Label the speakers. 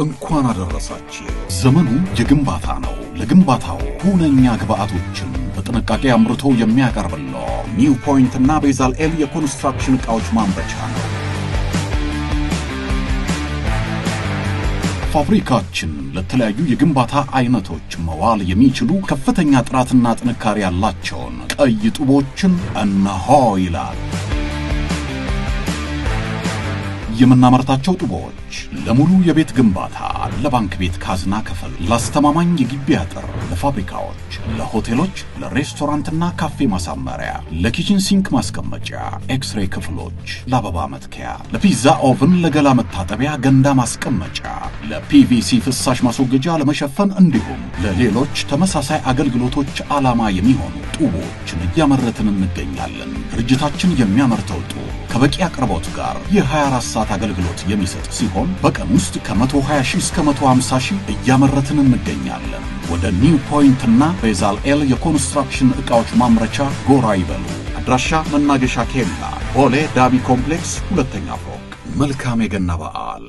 Speaker 1: እንኳን አደረሳችሁ። ዘመኑ የግንባታ ነው። ለግንባታው ሁነኛ ግብአቶችን በጥንቃቄ አምርቶ የሚያቀርብለው ኒው ፖይንት እና ቤዛልኤል የኮንስትራክሽን ዕቃዎች ማምረቻ ነው። ፋብሪካችን ለተለያዩ የግንባታ አይነቶች መዋል የሚችሉ ከፍተኛ ጥራትና ጥንካሬ ያላቸውን ቀይ ጡቦችን እነሆ ይላል። የምናመርታቸው ጡቦች ለሙሉ የቤት ግንባታ፣ ለባንክ ቤት ካዝና ክፍል፣ ለአስተማማኝ የግቢ አጥር፣ ለፋብሪካዎች፣ ለሆቴሎች፣ ለሬስቶራንትና ካፌ ማሳመሪያ፣ ለኪችን ሲንክ ማስቀመጫ፣ ኤክስሬይ ክፍሎች፣ ለአበባ መትከያ፣ ለፒዛ ኦቭን፣ ለገላ መታጠቢያ ገንዳ ማስቀመጫ፣ ለፒቪሲ ፍሳሽ ማስወገጃ ለመሸፈን እንዲሁም ለሌሎች ተመሳሳይ አገልግሎቶች ዓላማ የሚሆኑ ጡቦችን እያመረትን እንገኛለን። ድርጅታችን የሚያመርተው ጡብ ከበቂ አቅርቦት ጋር የ24 ሰዓት አገልግሎት የሚሰጥ ሲሆን በቀን ውስጥ ከ120 ሺህ እስከ 150 ሺህ እያመረትን እንገኛለን። ወደ ኒው ፖይንት እና ቤዛልኤል የኮንስትራክሽን ዕቃዎች ማምረቻ ጎራ ይበሉ። አድራሻ መናገሻ ኬላ ቦሌ ዳቢ ኮምፕሌክስ ሁለተኛ ፎቅ። መልካም የገና በዓል።